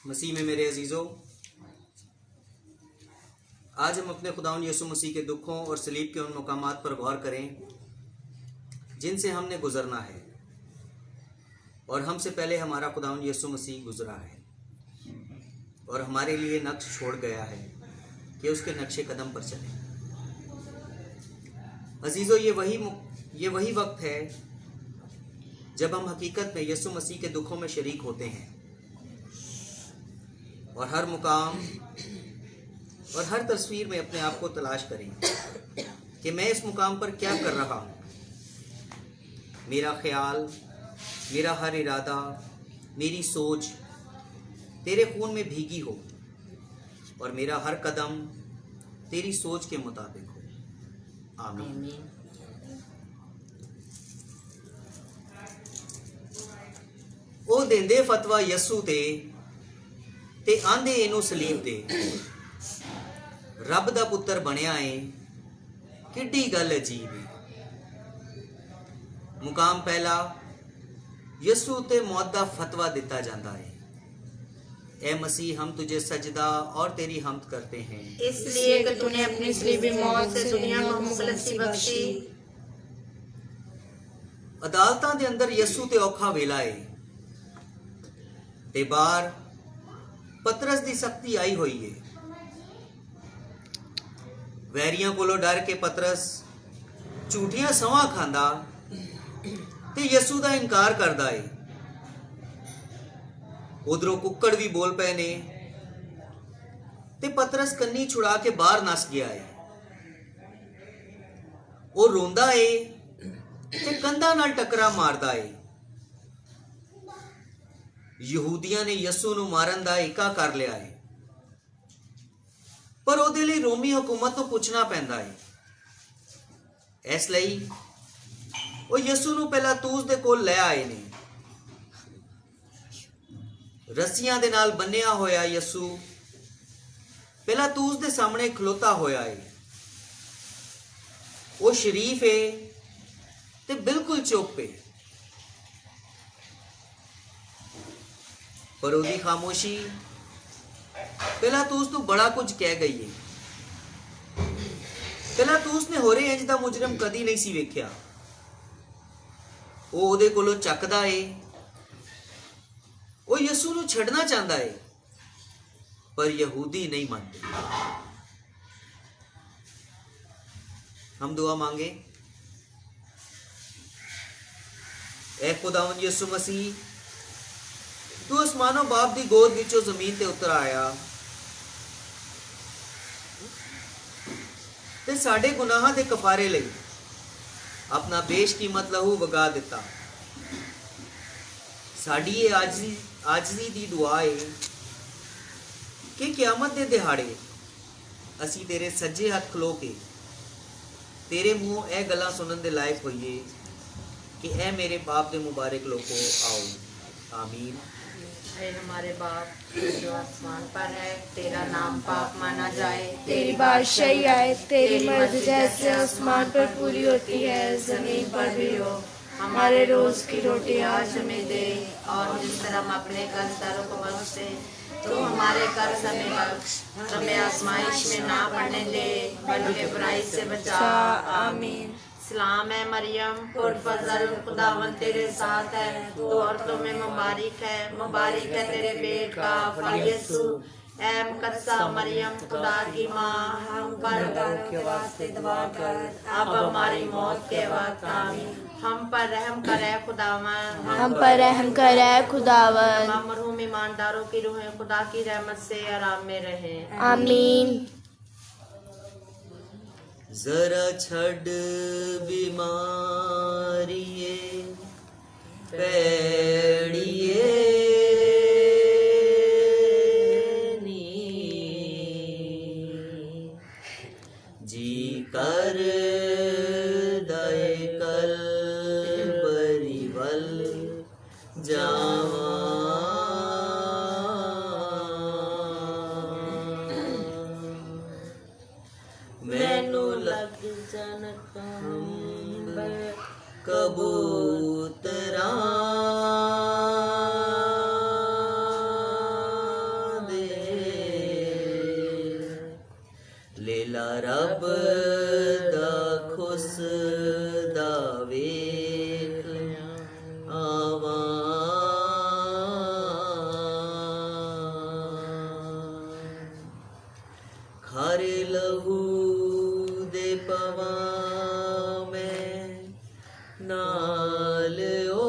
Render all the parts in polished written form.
मसीह में मेरे अजीज़ों, आज हम अपने खुदावंद यीशु मसीह के दुखों और सलीब के उन मकामात पर गौर करें जिनसे हमने गुजरना है और हमसे पहले हमारा खुदावंद यीशु मसीह गुजरा है और हमारे लिए नक्श छोड़ गया है कि उसके नक्शे कदम पर चलें। अजीज़ों, ये वही वक्त है जब हम हकीकत में यीशु मसीह के दुखों में शरीक होते हैं और हर मुकाम और हर तस्वीर में अपने आप को तलाश करें कि मैं इस मुकाम पर क्या कर रहा हूँ। मेरा ख्याल, मेरा हर इरादा, मेरी सोच तेरे खून में भीगी हो और मेरा हर कदम तेरी सोच के मुताबिक हो। आमीन। ओ देंदे फतवा यसू ते आंदे इनू सलीब दे, रब दा पुत्तर बनया है, किड्डी गल अजीब है। मुकाम पहला, यसू ते मौत दा फतवा दिता जाता है। ए मसीह, हम तुझे सजदा और तेरी हमद करते हैं, इसलिए कि तूने अपनी सलीबी मौत से दुनिया को मुखलसी बख्शी। अदालतां दे अंदर यसू ते औखा वेला है ते बाहर पतरस दी सख्ती आई हुई है। वैरियां कोलों डर के पतरस झूठियां सवां खांदा ते यसू दा इनकार करदा है। उधरों कुक्कड़ भी बोल पे ने ते पतरस कन्नी छुड़ा के बाहर नस गया है। वो रोंदा है ते कंधा नाल टकरा मारदा है। यहूदियां ने यसू नूं मारन दा इका कर लिया है, पर ਉਹਦੇ ਲਈ रोमी हुकूमत ਨੂੰ ਪੁੱਛਣਾ ਪੈਂਦਾ ਹੈ। ਇਸ ਲਈ ਉਹ ਯਸੂ ਨੂੰ ਪਹਿਲਾਂ ਤੂਸ ਦੇ ਕੋਲ ਲੈ ਆਏ ਨੇ। ਰੱਸੀਆਂ ਦੇ ਨਾਲ ਬੰਨਿਆ ਹੋਇਆ ਯਸੂ ਪਹਿਲਾਂ ਤੂਸ ਦੇ ਸਾਹਮਣੇ ਖਲੋਤਾ ਹੋਇਆ ਹੈ। ਉਹ ਸ਼ਰੀਫ ਹੈ ਤੇ ਬਿਲਕੁਲ ਚੁੱਪ ਹੈ, पर ਉਹਦੀ ਖਾਮੋਸ਼ੀ पिलातूस तो बड़ा कुछ कह गई है। पिलातूस ने होरे इंज दा मुजरम कदी नहीं सी वेख्या। वो ओदे कोलों चकदा है, वो यसू नूं छड़ना चाहता है, पर यहूदी नहीं मानते। हम दुआ मांगे। ऐ खुदावंद यसू मसीह, तू आसमानों बाप दी गोद विचों जमीन ते उतर आया ते साडे गुनाहां दे कफारे लई अपना बेशकीमत लहू वगा दिता। साडी ये आजजी दी दुआ है कि क़यामत दे दिहाड़े असी तेरे सज्जे हथ खलो के तेरे मुंह ए गल्लां सुनन दे लायक होइए कि ए मेरे बाप दे मुबारक लोगों आओ। आमीन। हे हमारे बाप जो आसमान पर है, तेरा नाम पाक माना जाए, तेरी बादशाही आए, तेरी मर्जी जैसे आसमान पर पूरी होती है जमीन पर भी हो। हमारे रोज की रोटी आज हमें दे, और जिस तरह हम अपने कर्जदारों को बख्शते, तो हमारे कर्ज हमें बख्श, हमें आजमाइश में ना पड़ने दे, बल्कि बुराई से बचा। आमीन। सलाम है मरियम, पुरफज़ल, खुदावंद तेरे साथ है, तू औरतों में मुबारक है तेरे पेट का फल यीशु। ऐ मुकद्दसा मरियम, खुदा की माँ, हम पर के वास्ते दुआ कर, अब हमारी मौत के वक्त। आमीन। हम पर रहम करे खुदावन, हम पर रहम करे खुदावन। तमाम मरहूम ईमानदारों की रूहें खुदा की रहमत से आराम में रहे। आमीन। जरा छड़ बीमारिये पैड़िए नी, जी कर दए कल परिवल जावा। मैनू लग जन कबूतरा रब दा खुस दा वेख आवा खर लहू दे पवा मैं नाल ओ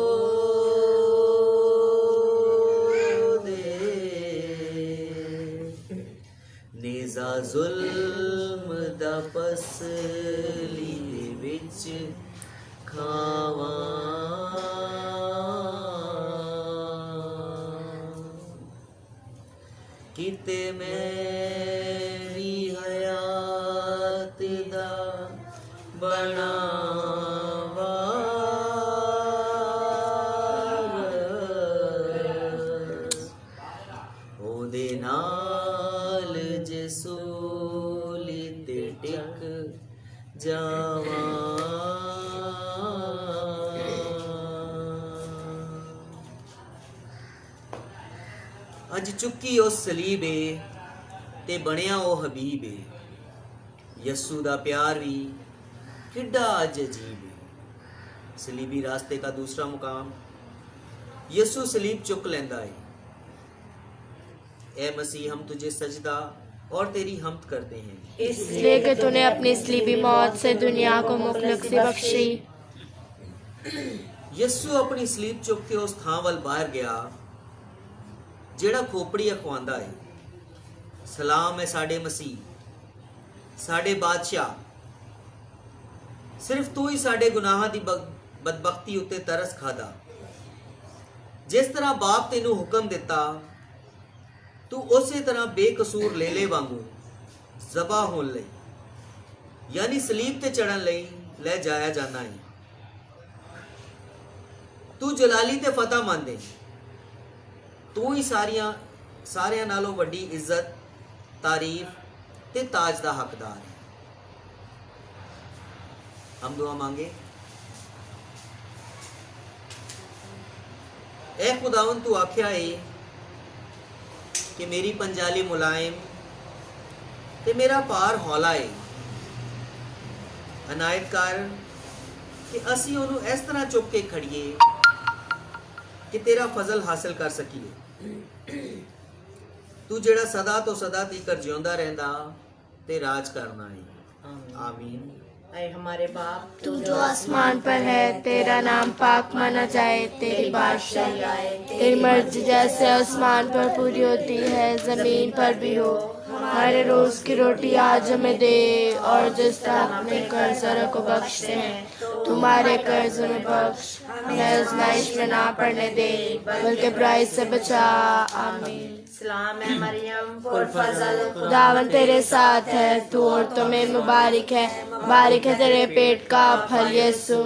नेज़ा जुल्म दा पसली दे विच खावा किते मैं भी हयात दा बनावा ओदे नाल जे सूली ते टिक जावा अज चुकी ओ सलीबे ते बनिया ओ हबीबे यस्सू दा प्यार भी किड्डा अज अजीब है। सलीबी रास्ते का दूसरा मुकाम यस्सू सलीब चुक लेंदा है। ए मसीह हम तुझे सजदा और तेरी हमद करते हैं इसलिए कि तूने अपनी सलीबी मौत से दुनिया को मुखलक से बख्शी। यस्सू अपनी सलीब चुक के उस थां वल बाहर गया जेड़ा खोपड़ी अखवांदा है। सलाम है साडे मसीह साडे बादशाह, सिर्फ तू ही साडे गुनाहां दी बदबख्ती उत्ते तरस खादा। जिस तरह बाप तेनू हुक्म दिता तू उसे तरह बेकसूर लेले वांगू जबा होन लई यानी सलीब ते चढ़न लई ले जाया जाना है। तू जलाली ते फतह मांदे, तू ही सारिया नालों वड्डी इज्जत तारीफ ते ताज दा हकदार है। हम दुआ मांगे। ए खुदावन तू आख्या है कि मेरी पंजाली मुलायम ते मेरा पार हौला है। अनायत कर कि असी ओनू इस तरह चुक के खड़िए कि तेरा फजल हासिल कर सकीए। तू जेड़ा सदा तो सदा तीकर जिਉਂਦਾ रहंदा ते राज करना है। आमीन। ऐ हमारे बाप तू जो आसमान पर है, तेरा नाम पाक माना जाए, तेरी बादशाही आए, तेरी मर्जी जैसे आसमान पर पूरी होती है जमीन पर भी हो। हमारे रोज की रोटी आज हमें दे, और जिस तरह अपने कर्जदारों को बख्शते हैं तुम्हारे कर्ज में बख्श, हमें आजमाइश में ना पड़ने दे बल्कि बुराई से बचा। आमीन। सलाम है मरियम पुरफज़ल खुदावन तेरे साथ है, तू औरतों में मुबारक है, मुबारक है तेरे पेट का फल यीशु।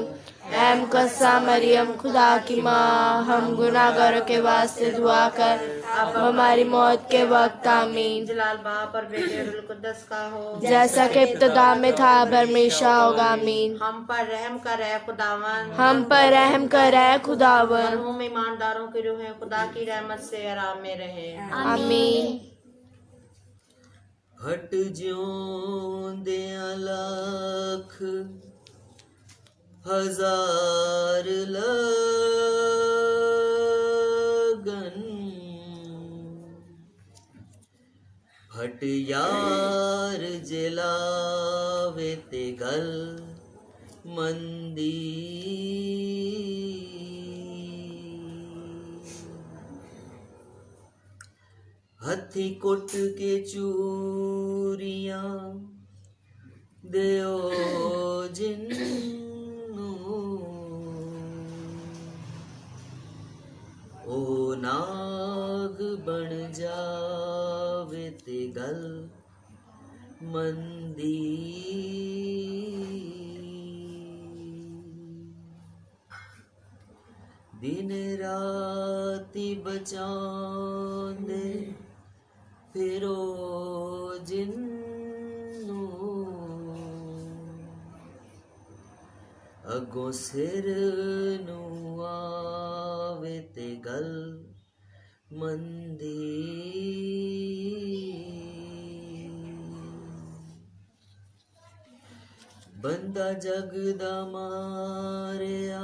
ऐ मुकद्दसा मरियम खुदा की माँ, हम गुनाहगारों के वास्ते दुआ कर अब हमारी मौत के वक्त। आमीन। जलाल बाप और बेटे रुल कुद्दस का हो, जैसा कि इब्तिदा में था अब हमेशा होगा। आमीन। हम पर रहम कर है खुदावन, हम पर रहम कर है खुदावन। मरहूम ईमानदारों की रूहें खुदा की रहमत से आराम में रहे। आमीन। हट जिਉਂਦੇ ਲੱਖ हजार लगन हट यार जलावे ते गल मंदी हथी कुट के चूरियां देओ जिन्नू ओ नाग बन जावे ते गल मंदी दिन राती बचांदे फिरो जिन्नू अगो सिर नू आवे ते गल मंदी बंदा जग दा मारिया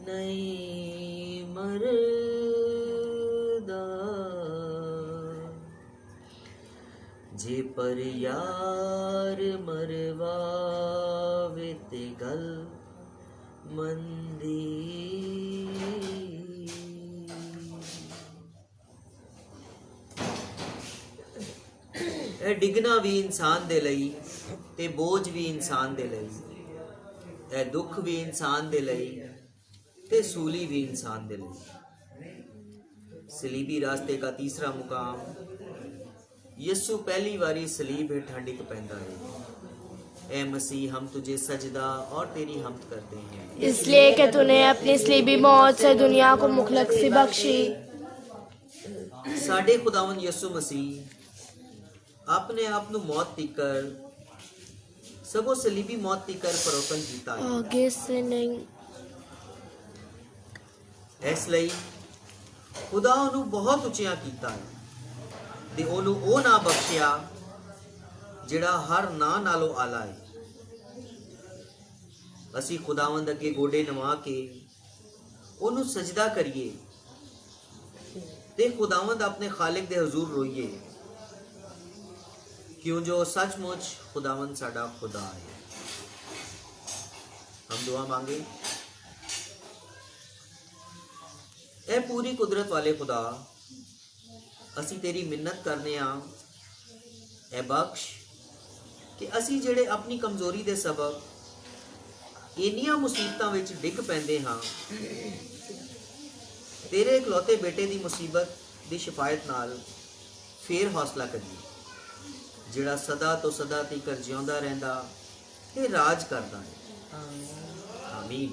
नहीं मरदा, जे पर यार मरवावे ते गल मंदी। डिगना भी इंसान दे लई ते बोझ भी इंसान दे लई, ए दुख भी इंसान दे लई ते सूली भी इंसान दे लई। सलीबी रास्ते का तीसरा मुकाम, यस्सु पहली बारी सलीब हेठ डिग पैंदा है। ए मसीह हम तुझे सजदा और तेरी हमद करते हैं, इसलिए कि तूने अपनी सलीबी मौत से दुनिया को मुखलसी बख्शी। साडे खुदावन यस्सु मसीह अपने आप ਨੂੰ मौत तीकर सगों सलीबी मौत तीकर परोतन कीता है। आगे से नहीं। इस ਲਈ खुदा ਉਹਨੂੰ बहुत ਉੱਚਿਆ ਕੀਤਾ ਹੈ ਤੇ ਉਹਨੂੰ ਉਹ ਨਾ ਬਖਸ਼ਿਆ ਜਿਹੜਾ ਹਰ ਨਾਂ ਨਾਲੋਂ ਆਲਾ ਹੈ। ਅਸੀਂ ਖੁਦਾਵੰਦ ਅੱਗੇ ਗੋਡੇ ਨਵਾ ਕੇ ਉਹਨੂੰ ਸਜਦਾ ਕਰੀਏ ਤੇ ਖੁਦਾਵੰਦ ਆਪਣੇ ਖਾਲਿਕ ਦੇ ਹਜ਼ੂਰ ਰੋਈਏ, क्यों जो सचमुच खुदावन साडा खुदा है। हम दुआ मांगे। ए पूरी कुदरत वाले खुदा, असी तेरी मिन्नत करने ए बख्श कि असी जेड़े अपनी कमजोरी दे सबब इन्नियां मुसीबतां विच डिग पैंदे हां, तेरे इकलौते बेटे दी मुसीबत दी शिफायत नाल फेर हौसला करिए, जिहड़ा सदा तो सदा तीकर जिउंदा रहिंदा ते राज करदा है। आमीन।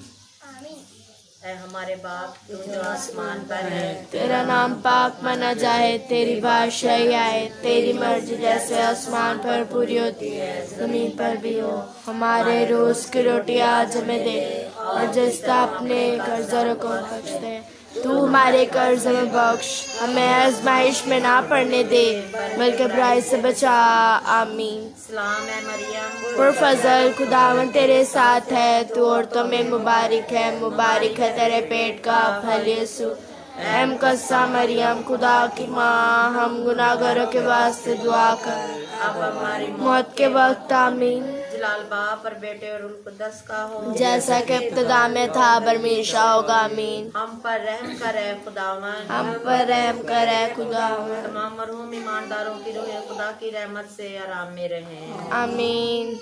ऐ हमारे बाप तू जो आसमान पर है, तेरा नाम पाक माना जाए, तेरी बादशाही आए, तेरी मर्जी जैसे आसमान पर पूरी होती है जमीन पर भी हो। हमारे रोज की रोटी आज हमें दे, और जिसका अपने कर्जदारों को बख्श दे। तू हमारे कर्ज में बख्श, हमें आजमाइश में ना पड़ने दे, बल्कि बुराई से बचा। आमीन। सलाम है मरियम, पुरफजल खुदावन तेरे साथ है, तू औरतों में मुबारक है, मुबारक है तेरे पेट का फल यीशु। ऐ मुकद्दसा मरियम खुदा की माँ, हम गुनाहगारों के वास्ते दुआ कर, अब हमारी मौत के वक्त। आमीन। जलाल बाप और बेटे और रूह कुद्दस का हो, जैसा कि इब्तिदा में था हमेशा होगा। आमीन। हम पर रहम कर है खुदावन, हम पर रहम कर है खुदावन। तमाम मरहूम ईमानदारों की रूह खुदा की रहमत से आराम में रहें। आमीन।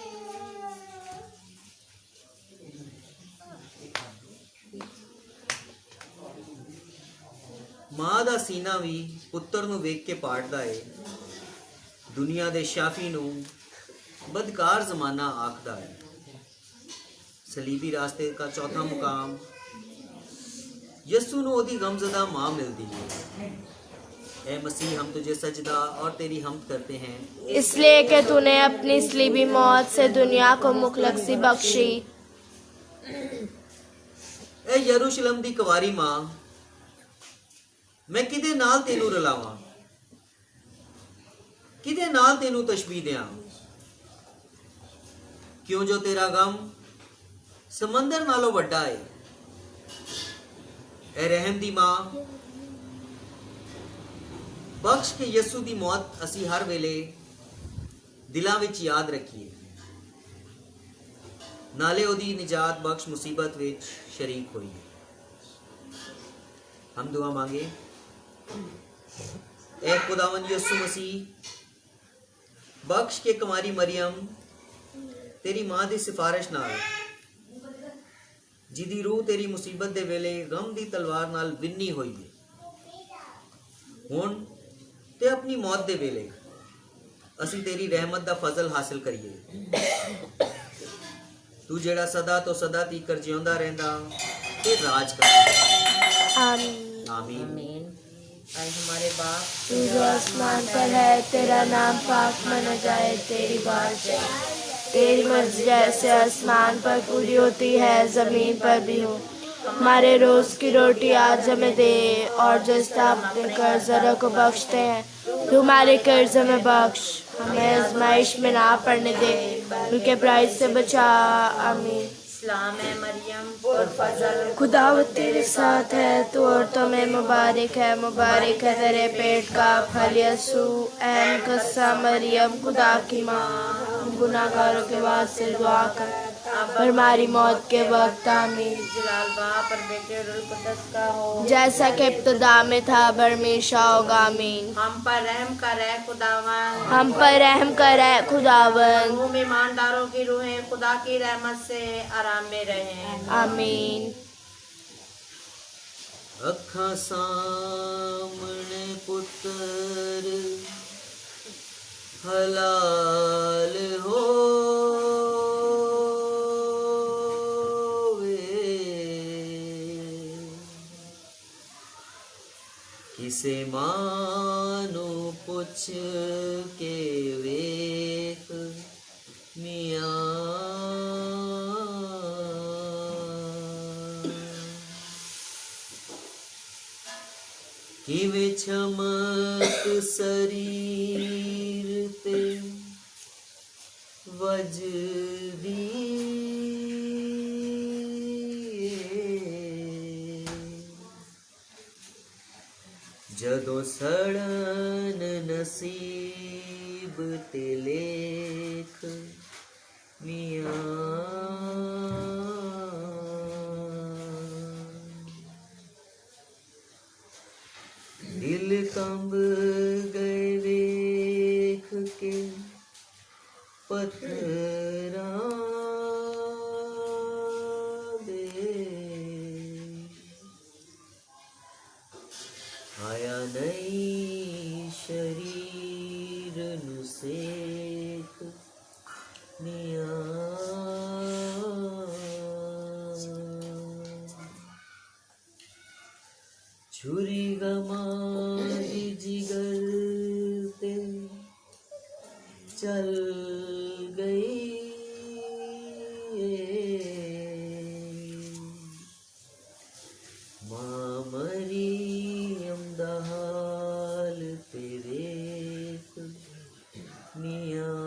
मां दा सीना भी पुत्र ਨੂੰ ਵੇਖ ਕੇ ਪਾੜਦਾ ਏ, ਦੁਨੀਆ ਦੇ ਸ਼ਾਫੀ ਨੂੰ बदकार जमाना आखदा है। सलीबी रास्ते का चौथा मुकाम, यस्सु ਨੂੰ ਉਹਦੀ गमजदा मां मिलती है। ए मसीह हम तुझे सजदा और तेरी हमद करते हैं, इसलिए कि तूने अपनी सलीबी मौत से दुनिया को मुखलसी बख्शी। ए यरूशलेम दी कुवारी मां, मैं किदे नाल तेनू रलावां, किदे नाल तेनू तशबीह दियां, क्यों जो तेरा गम समंदर नालों वड्डा है। ए रहम दी मां, बख्श के यस्सु दी मौत असी हर वेले दिलां विच याद रखिए, नाले ओदी निजात बख्श मुसीबत विच शरीक होइए। हम दुआ मांगे। ए खुदावन यस्सु मसीह, बख्श के कुमारी मरियम तेरी मां दी सिफारिश नाल, जिदी रूह तेरी मुसीबत दे वेले गम दी तलवार नाल विन्नी होई है, हुण ते अपनी मौत दे वेले असी तेरी रहमत दा फजल हासिल करिए। तू जेड़ा सदा तो सदा तीकर जिउंदा रहिंदा ते राज करदा। आमीन। आमीन। आमीन। ऐ हमारे बाप तू जो आसमान पर है, तेरा नाम पाक माना जाए, तेरी बादशाही, तेरी मर्जी जैसे आसमान पर पूरी होती है जमीन पर भी हो। हमारे रोज की रोटी आज हमें दे, और जिस अपने कर्जदारों को बख्शते हैं, तू हमारे कर्ज में बख्श, हमें आजमाइश में ना पड़ने दे, उनके बुराई से बचा। आमीन। सलाम है मरियम और फजल खुदावत तेरे साथ है, तू औरतों में मुबारक है, मुबारक है तेरे पेट का फल यसू। ऐ मुकद्दसा मरियम, खुदा की माँ, हम गुनाहगारों के वास्ते दुआ कर और हमारी मौत के वक्त। आमीन। जलाल बाप और बेटे और रूह कुद्दस का हो, जैसा कि इब्तिदा में था, अब हमेशा होगा। आमीन। हम पर रहम कर है खुदावन, हम पर रहम कर है खुदावन। मरहूम ईमानदारों की रूहें खुदा की रहमत से आराम में रहें। आमीन। अखा सामने पुत्र हलाल किसे मानो पुछ के वेख मियाँ, किवे चमक शरीर ते वजदी जदों सड़न नसीब ते लेख मियाँ, दिल कंब गए वेख के पत्थरां दे, आया नहीं शरीर नू सेक मियाँ, छुरी गमारी जिगर ते चल गई, माँ मरियम दा हाल तेरे मियाँ,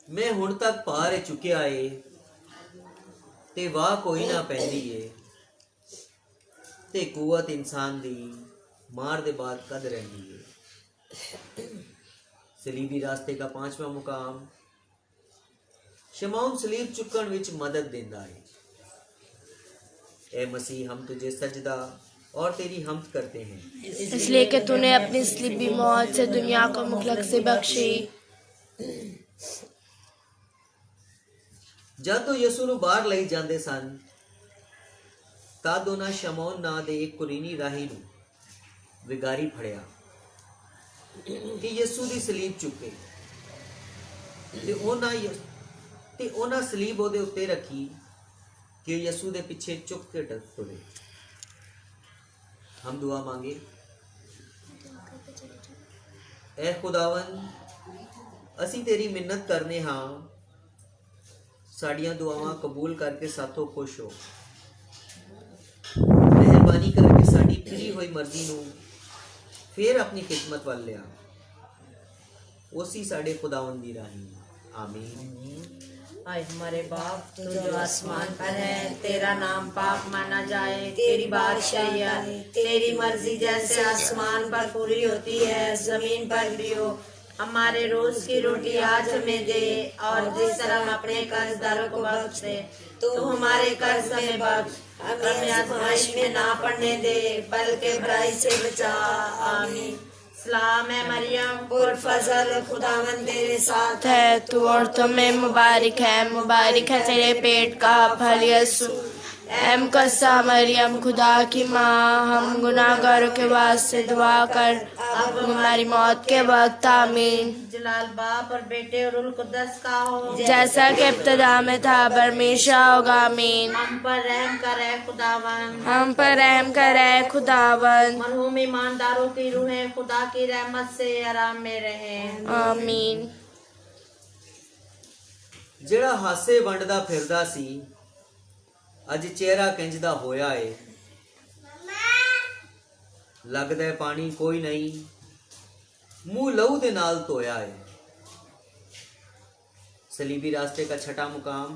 मैं हुण तक पार चुकिया है ते वाह कोई ना पैंदी है, ते कुवत इंसान दी मार दे बाद कद रही है। सलीबी रास्ते का 5वां मुकाम शमौन सलीब चुकन विच मदद देंदा है। ए मसीह, हम तुझे सजदा और तेरी हमद करते हैं, इसलिए कि तूने अपनी सलीबी मौत से दुनिया को मुखलक से बख्शी। जद तो यसू ਨੂੰ ਬਾਹਰ ਲਈ ਜਾਂਦੇ ਸਨ, ਤਦ ਉਹਨਾਂ ਸ਼ਮੌਨ ਨਾਂ ਦੇ ਇੱਕ ਕੁਰੀਨੀ ਰਾਹੀ ਨੂੰ ਵਿਗਾਰੀ ਫੜਿਆ ਕਿ ਯਸੂ ਦੀ ਸਲੀਬ ਚੁੱਕੇ, ਤੇ ਉਹਨਾਂ ਸਲੀਬ ਉਹਦੇ ਉੱਤੇ ਰੱਖੀ कि यसू दे पीछे चुक के टुरे। हम दुआ मांगे। ऐ खुदावन, असी तेरी मिन्नत करने हाँ, साड़ियां दुआवां कबूल करके साथों खुश हो। मेहरबानी करके साड़ी फिरी हुई मर्जी नू फिर अपनी खिदमत वाल लिया, उसी साड़े खुदावन दी राही। आमीन। आए हमारे बाप तू जो आसमान पर है, तेरा नाम पाक माना जाए, तेरी बादशाही आए, तेरी मर्जी जैसे आसमान पर पूरी होती है जमीन पर भी हो। हमारे रोज की रोटी आज हमें दे, और जिस तरह हम अपने कर्जदारों को बख्श दे, तो हमारे कर्ज में बख्श, हमें आजमाइश में ना पड़ने दे, बल्कि बुराई से बचा। आमीन। सलाम है मरियम और फजल, खुदावन तेरे साथ है, तू औरतों में मुबारक है, मुबारक है तेरे पेट का फल यसू। ऐ मुकद्दसा मरियम, खुदा की माँ, हम गुनाहगारों के वास्ते दुआ कर अब हमारी मौत के वक्त। आमीन। जलाल बाप और बेटे और रूह कुद्दस का हो, जैसा कि इब्तिदा में था, अब हमेशा होगा। आमीन। हम पर रहम करे खुदावन, हम पर रहम करे खुदावन। मरहूम ईमानदारों की रूहें खुदा की रहमत से आराम में रहें। आमीन। ਜਿਹੜਾ ਹਾਸੇ ਵੰਡਦਾ ਫਿਰਦਾ ਸੀ, ਅੱਜ ਚਿਹਰਾ ਕਿੰਜ ਦਾ ਹੋਇਆ ਏ। लगदा है पानी कोई नहीं, मुंह लहू दे नाल धोया है। सलीबी रास्ते का छठा मुकाम,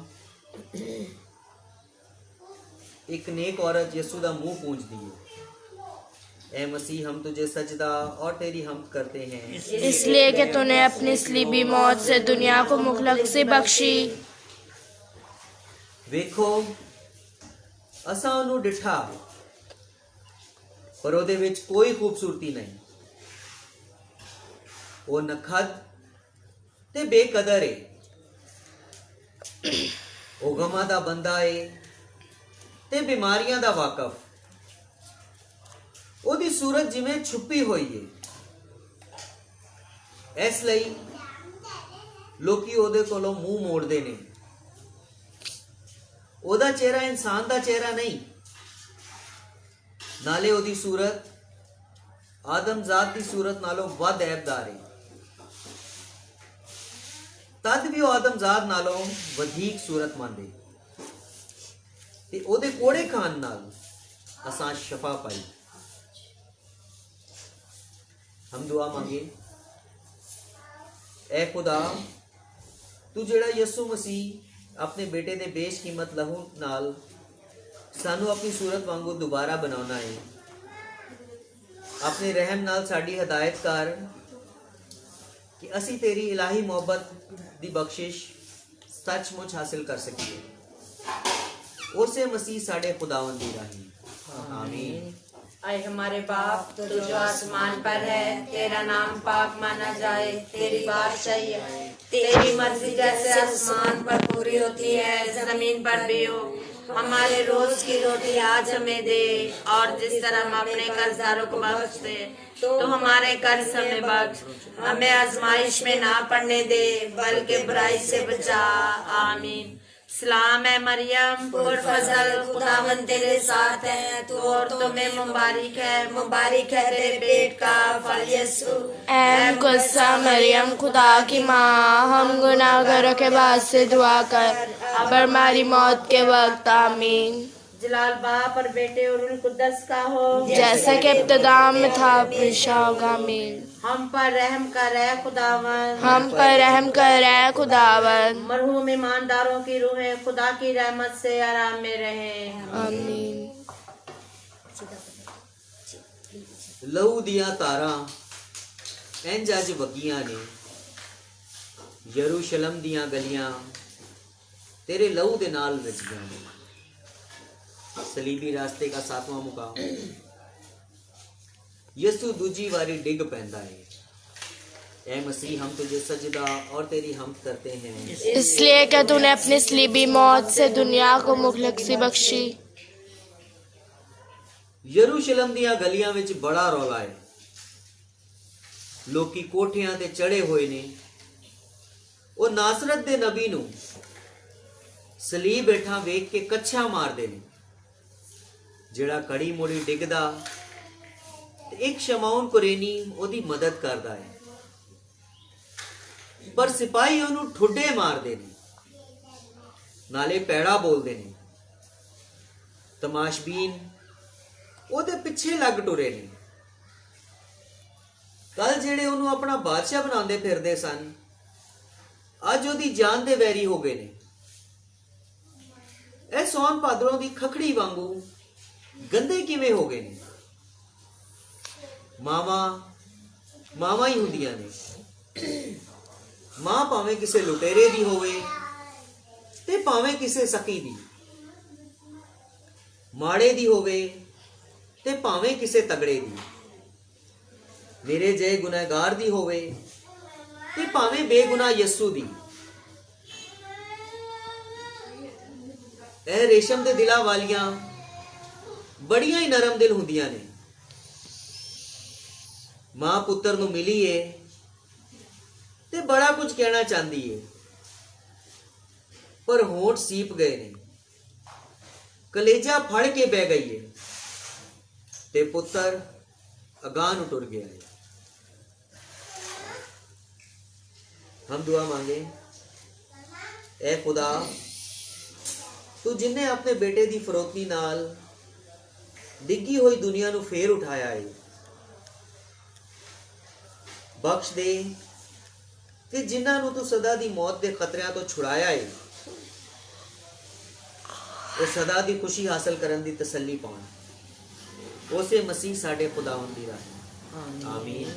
एक नेक औरत यीशु दा मुंह पूंजदी है, ए मसीह हम तुझे सजदा और तेरी हमद करते हैं, इसलिए कि तूने अपनी सलीबी मौत से दुनिया को मुखलक से बख्शी। वेखो असां ਉਹਨੂੰ डिठा पर ਉਹਦੇ ਵਿੱਚ कोई खूबसूरती नहीं, वो नखद ते बेकदर है, वो गमा दा बंदा है ते बीमारियां दा वाकफ, ਉਹਦੀ सूरत जिवें छुपी हुई है, इस लई लोकी ਉਹਦੇ ਕੋਲੋਂ ਮੂੰਹ ਮੋੜਦੇ ਨੇ। ਉਹਦਾ ਚਿਹਰਾ इंसान ਦਾ ਚਿਹਰਾ नहीं, नाले ਉਹਦੀ सूरत आदमजात की सूरत नालों वध ऐबदार है, तद भी वो आदमजात नालों वधीक सूरतमंद है ते ਉਹਦੇ कोड़े खान नाल असां शफा पाई। हम दुआ मांगे, ए खुदा तू जेड़ा यसु मसीह अपने बेटे दे बेशकीमत लहू नाल सानू अपनी सूरत वांगू दोबारा बनाना है, अपने रहम नाल साडी हदायत कर कि असी तेरी इलाही मोहब्बत दी बख्शिश सचमुच हासिल कर सकीए। उसे मसीह साडे खुदावंद दी राही, आमीन। आए हमारे बाप तू जो आसमान पर है, तेरा नाम पाक माना जाए, तेरी बादशाही आए, तेरी मर्जी जैसे आसमान पर पूरी होती है जमीन पर भी हो। हमारे रोज की रोटी आज हमें दे, और जिस तरह हम अपने कर्जदारों को बख्शते तो हमारे कर्ज हमें बख्श, हमें आजमाइश में ना पड़ने दे बल्कि बुराई से बचा, आमीन। सलाम है मरियम पुरफज़ल, खुदावंद तेरे साथ है, तू औरतों में मुबारक है तेरे पेट का फल यीशु। ऐ मुक़द्दसा मरियम खुदा की माँ, हम गुनाहगारों के बाद से दुआ कर अब हमारी मौत के वक्त, आमीन। जलाल बाप और बेटे और रूह कुद्दस का हो, जैसा कि इब्तिदा में था हमेशा होगा, आमीन। हम पर रहम कर है खुदावन, हम पर रहम कर है खुदावन, मरहूम ईमानदारों की रूहें खुदा की रहमत से आराम में रहे, आमीन। लहू दिया तारा इंज अज वगियां ने, यरूशलम दियां गलियां तेरे लहू दे नाल रचियां ने। सलीबी रास्ते का सातवां मुकाम, यसु दूजी वारी डिग पैंदा है, ए मसीह हम तुझे सजदा और तेरी हमद करते हैं, इसलिए कि तूने अपनी सलीबी मौत से दुनिया को मुखलक सी बख्शी। यरूशलम दियां गलियां विच बड़ा रौला है, लोकी कोठियां ते चढ़े हुए ने, वो नासरत दे नबी नू सलीब बैठा वेख के कच्छा मारदे ने, जेड़ा कड़ी मुड़ी डिगदा ते एक शमाउन कुरेनी ओदी मदद करदा है, पर सिपाही ओनू ठुड्डे मारदे ने, नाले पैड़ा बोलदे ने, तमाशबीन ओदे पिछे लग टुरे ने। कल जेड़े ओनू अपना बादशाह बनांदे फिरदे सन, अज ओदी जान दे वैरी हो गए ने। ए सौन भादरों दी खखड़ी वांगू गंदे किवें हो गए ने। मावा ही हुंदियां ने, मां भावें किसे लुटेरे दी होवे ते भावें किसे सकी दी, माड़े दी होवे ते भावें किसे तगड़े दी, मेरे जय गुनहगार दी होवे ते भावें बेगुनाह यस्सू दी। ए रेशम दे दिला वालियां बड़ियां ही नरम दिल हुंदियां ने। मां पुत्र नू मिली है ते बड़ा कुछ कहना चाहती है, पर होंठ सीप गए ने, कलेजा फड़ के बह गई है ते पुत्र अगाह नू टुर गया है। हम दुआ मांगे, ए खुदा तू जिन्हें अपने बेटे दी फरोखती नाल डिग्गी हुई दुनिया नू फेर उठाया है, ਬਖਸ਼ ਦੇ ਤੇ ਜਿਨ੍ਹਾਂ ਨੂੰ ਤੂੰ ਸਦਾ ਦੀ ਮੌਤ ਦੇ ਖਤਰਿਆਂ ਤੋਂ ਛੁਡਾਇਆ ਏ ਉਹ ਸਦਾ ਦੀ ਖੁਸ਼ੀ ਹਾਸਲ ਕਰਨ ਦੀ ਤਸੱਲੀ ਪਾਉਣ ਉਸੇ मसीह साडे खुदावंद दी राह आमीन।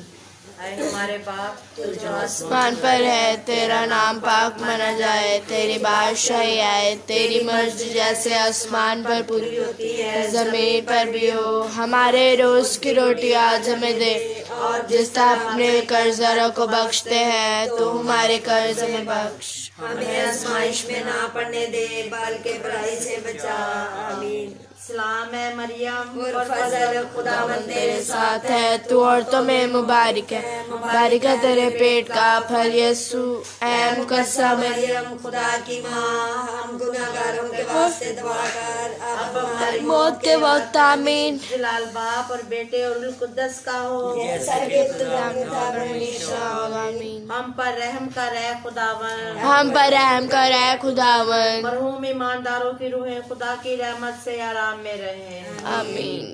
ऐ हमारे बाप तू जो आसमान पर है, तेरा नाम पाक माना जाए, तेरी बादशाही आए, तेरी मर्जी जैसे आसमान पर पूरी होती है जमीन पर भी हो। हमारे रोज की रोटी आज हमें दे, और जिस तरह अपने कर्जदारों को बख्शते हैं तो हमारे कर्ज में बख्श। हमें आजमाइश में ना पड़ने दे, बल्कि बुराई से बचा। आमीन। सलाम है मरियम और फजल खुदावंद तेरे साथ है, तू औरतों में मुबारक है, मुबारक है तेरे पेट का फल यीशु। ऐ मुकद्दसा मरियम खुदा की माँ, हम गुनाहगारों के वास्ते दुआ कर, अब हमारी मौत के वक्त आमीन। जलाल बाप और बेटे और रूह कुद्दस का हो, जैसा कि इब्तिदा में था, हमेशा होगा, आमीन। हम पर रहम कर ऐ खुदावन, हम पर रहम कर ऐ खुदावन। मरहूम ईमानदारों की रूहें खुदा की रहमत से आराम में रहे। आमीन।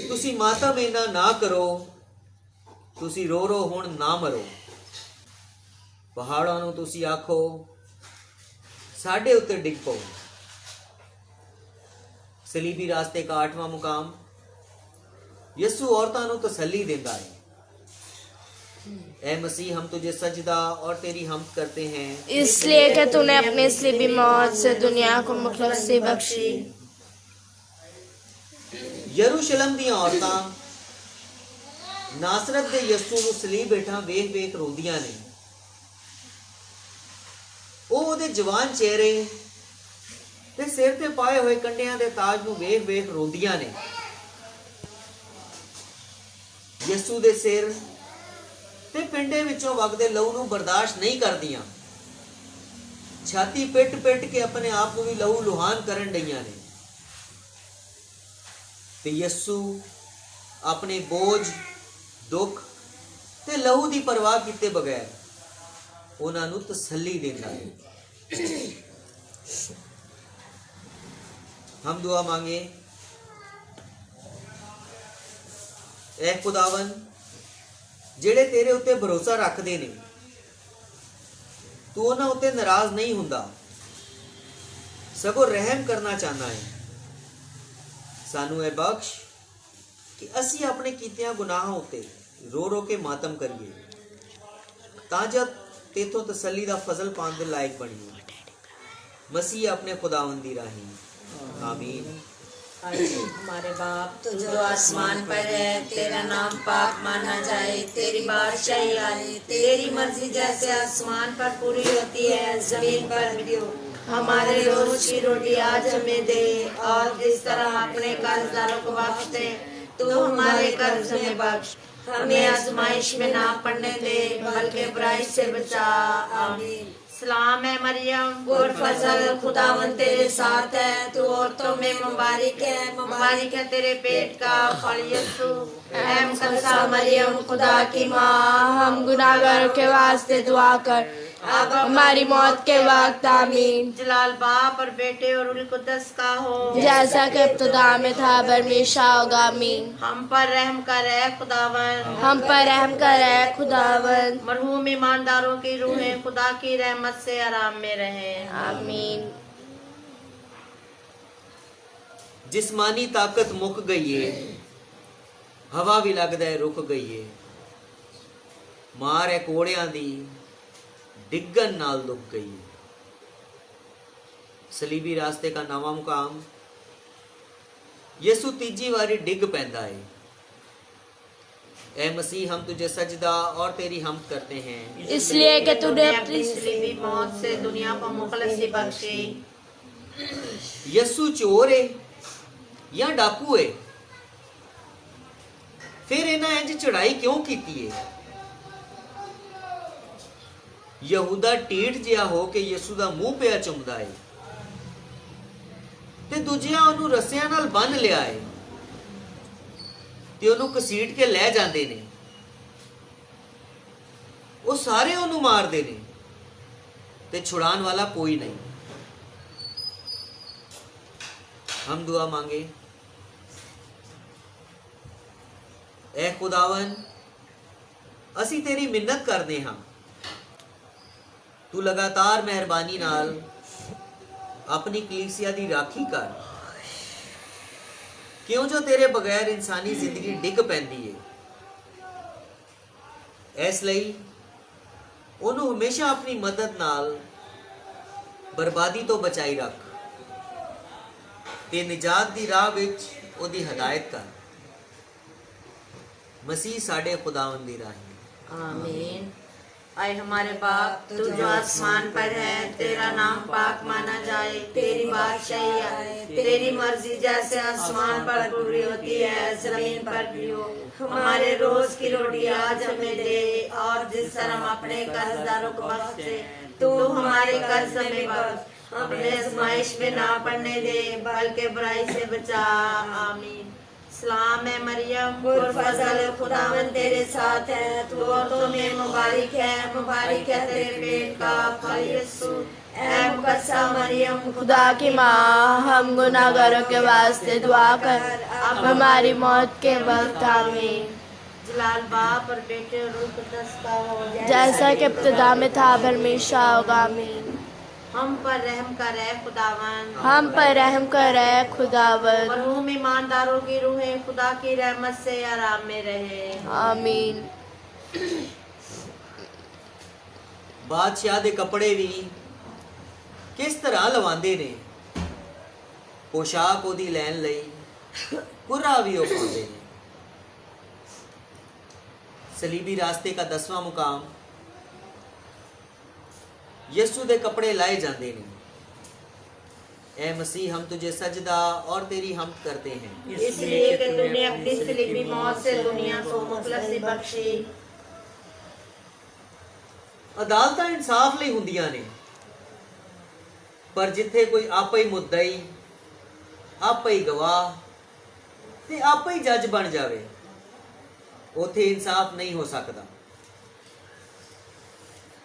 ਤੁਸੀਂ ਮਾਤਮ ਇਹਨਾਂ ਨਾ ਕਰੋ, ਤੁਸੀਂ ਰੋ ਰੋ ਹੁਣ ਨਾ ਮਰੋ। ਪਹਾੜਾਂ ਨੂੰ ਤੁਸੀਂ ਆਖੋ ਸਾਡੇ ਉੱਤੇ ਡਿੱਗ ਪਓ। सलीबी रास्ते का 8वां मुकाम यीशु औरतां ਨੂੰ तसल्ली देता है। ऐ मसीह हम तुझे सजदा और तेरी हमद करते हैं, इसलिए कि तूने अपनी सलीबी मौत से दुनिया को मुखलसी बख्शी। यरूशलेम ਦੀਆਂ ਔਰਤਾਂ ਨਾਸਰਤ ਦੇ ਯਿਸੂ ਨੂੰ ਸਲੀਬ ਹੇਠਾਂ ਵੇਖ-ਵੇਖ ਰੋਂਦੀਆਂ ਨੇ। ਉਹ ਉਹਦੇ ਜਵਾਨ ਚਿਹਰੇ ਤੇ ਸਿਰ ਤੇ ਪਾਏ ਹੋਏ ਕੰਡਿਆਂ ਦੇ ਤਾਜ ਨੂੰ ਵੇਖ-ਵੇਖ ਰੋਂਦੀਆਂ ਨੇ। ਯਿਸੂ ਦੇ ਸਿਰ ਤੇ ਪਿੰਡੇ ਵਿੱਚੋਂ ਵਗਦੇ ਲਹੂ ਨੂੰ ਬਰਦਾਸ਼ਤ ਨਹੀਂ ਕਰਦੀਆਂ। ਛਾਤੀ ਪਿੱਟ-ਪਿੱਟ ਕੇ ਆਪਣੇ ਆਪ ਨੂੰ ਵੀ ਲਹੂ ਲੁਹਾਨ ਕਰਨ ਡਈਆਂ ਨੇ। ਤੇ ਯਿਸੂ ਆਪਣੇ ਬੋਝ, ਦੁੱਖ ਤੇ ਲਹੂ ਦੀ ਪਰਵਾਹ ਕੀਤੇ ਬਗੈਰ ਉਹਨਾਂ ਨੂੰ ਤਸੱਲੀ ਦਿੰਦਾ ਹੈ। हम दुआ मांगे। ऐ खुदावन ਜਿਹੜੇ ਤੇਰੇ ਉੱਤੇ ਭਰੋਸਾ ਰੱਖਦੇ ਨੇ ਤੂੰ ਉਹਨਾਂ ਉੱਤੇ ਨਾਰਾਜ਼ ਨਹੀਂ ਹੁੰਦਾ, ਸਗੋਂ ਰਹਿਮ ਕਰਨਾ ਚਾਹਨਾ ਹੈ। ਸਾਨੂੰ ਇਹ ਬਖਸ਼ ਕਿ ਅਸੀਂ ਆਪਣੇ ਕੀਤਿਆਂ ਗੁਨਾਹਾਂ ਉੱਤੇ ਰੋ ਰੋ ਕੇ ਮਾਤਮ ਕਰੀਏ, ਤਾਂ ਜਦ ਤੇਥੋਂ ਤਸੱਲੀ ਦਾ ਫਜ਼ਲ ਪਾਉਣ ਦੇ ਲਾਇਕ ਬਣੀਏ। मसीह अपने खुदावंद दी राही आमीन। हमारे बाप तू जो आसमान पर है, तेरा नाम पाक माना जाए, तेरी बादशाही आए, तेरी मर्जी जैसे आसमान पर पूरी होती है जमीन पर भी हो। हमारे रोज की रोटी आज हमें दे, और जिस तरह अपने कर्जदारों को बख्शते तू हमारे कर्ज में बख्श। हमें आजमाइश में ना पड़ने दे, बल्कि बुराई से बचा। आमीन। सलाम है मरियम और फजल खुदावंद तेरे साथ है, तू औरतों में मुबारक है, मुबारक है तेरे पेट का फल यीशु। ऐ मुकद्दसा मरियम खुदा की माँ, हम गुनाहगारों के वास्ते दुआ कर, अब हमारी मौत के वक्त आमीन। जलाल बाप और बेटे और रूह कुद्दस का हो, जैसा कि इब्तिदा में था, हमेशा होगा, आमीन। हम पर रहम कर ऐ खुदावन, हम पर रहम कर ऐ खुदावन। मरहूम ईमानदारों की रूहें खुदा की रहमत से आराम में रहे। आमीन। जिस्मानी ताकत मुक गई है, हवा भी लगता है रुक गई है, मार है कोड़ियां दी डिगन नाल दुख गई है। सलीबी रास्ते का 9वां मुकाम यीशु तीजी बारी डिग पैंदा है। ऐ मसीह हम तुझे सजदा और तेरी हमद करते हैं, इसलिए कि तूने अपनी सलीबी मौत से दुनिया को मुखलसी बख्शी। यीशु चोर है या डाकू है? फिर इन्हें इंज चढ़ाई क्यों कीती है? यहूदा ਢੀਠ ਜਿਹਾ ਹੋ ਕੇ ਯਿਸੂ ਦਾ ਮੂੰਹ ਪਿਆ ਚੁੰਮਦਾ ਹੈ ਤੇ ਦੂਜਿਆਂ ਉਹਨੂੰ ਰੱਸਿਆਂ ਨਾਲ ਬੰਨ ਲਿਆ ਹੈ ਤੇ ਉਹਨੂੰ ਘਸੀਟ ਕੇ ਲੈ ਜਾਂਦੇ ਨੇ। ਉਹ ਸਾਰੇ ਉਹਨੂੰ ਮਾਰਦੇ ਨੇ ਤੇ ਛੁਡਾਉਣ ਵਾਲਾ ਕੋਈ ਨਹੀਂ। हम दुआ मांगे। ऐ खुदावन असी तेरी मिन्नत करते हाँ, तू लगातार मेहरबानी नाल अपनी कलीसिया दी राखी कर, क्यों जो तेरे बगैर इंसानी जिंदगी डिग पैंदी है। इसलिए ਉਹਨੂੰ हमेशा अपनी मदद नाल बर्बादी तो बचाई रख ते निजात दी राह विच ओदी हदायत कर। मसीह साडे खुदावंद दी राह। आमीन। आए हमारे बाप, तू जो आसमान पर है, तेरा नाम पाक माना जाए, तेरी बादशाही आए, तेरी मर्जी जैसे आसमान पर पूरी होती है जमीन पर भी हो। हमारे रोज की रोटी आज हमें दे, और जिस तरह हम अपने कर्जदारों को बख्शे, तू हमारे कर्ज हमें बख्श, अपने आजमाइश में ना पड़ने दे, बल्कि बुराई से बचा। आमीन। सलाम है मरियम, पुरफज़ल खुदावन तेरे साथ है, तू औरतों में मुबारक है तेरे पेट का फल यीशु। ऐ मुकद्दसा मरियम, खुदा की माँ, हम गुनाहगारों के वास्ते दुआ कर, अब हमारी मौत के वक्त। आमीन। जलाल बाप और बेटे और रूह कुद्दस का हो, जैसा कि इब्तिदा में था अब हमेशा होगा। आमीन। हम पर रहम कर ऐ खुदावन, हम पर रहम कर ऐ खुदावन। मरहूम ईमानदारों की रूहें खुदा की रहमत से आराम में रहे। आमीन। बादशाह दे कपड़े भी किस तरह लवांदे ने, पोशाक ओदी लैन लई कुरा भी ओ पाउंदे ने। सलीबी रास्ते का 10वां मुकाम, यीशु दे कपड़े लाए जाते हैं। ऐ मसीह हम तुझे सजदा और तेरी हमद करते हैं, इसलिए कि तूने अपनी सलीबी मौत से दुनिया को मुखलसी बख्शी। अदालतां इंसाफ ਲਈ ਹੁੰਦੀਆਂ ਨੇ, पर जिथे कोई आपा ही मुद्दई, आपा ही गवाह ते आपा ही जज बन जावे, उथे इंसाफ नहीं हो सकता।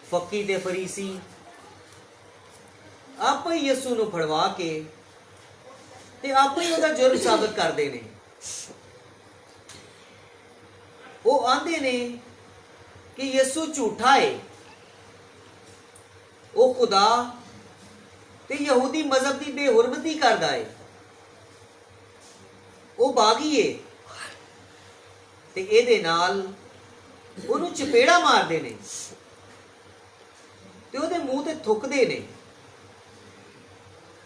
फकी ते फरीसी आपा ही यीशु ਨੂੰ ਫੜਵਾ ਕੇ ਤੇ ਆਪੇ ਹੀ ਉਹਦਾ ਜੁਰਮ ਸਾਬਤ ਕਰਦੇ ਨੇ। ਉਹ ਆਂਦੇ ਨੇ ਕਿ ਯਿਸੂ ਝੂਠਾ ਹੈ, ਉਹ ਖੁਦਾ ਤੇ ਯਹੂਦੀ ਮਜ਼ਹਬ ਦੀ ਬੇਹੁਰਮਤੀ ਕਰਦਾ ਹੈ, ਉਹ ਬਾਗੀ ਹੈ ਤੇ ਇਹਦੇ ਨਾਲ ਉਹਨੂੰ ਚਪੇੜਾ ਮਾਰਦੇ ਨੇ ਤੇ ਉਹਦੇ ਮੂੰਹ ਤੇ ਥੁੱਕਦੇ ਨੇ।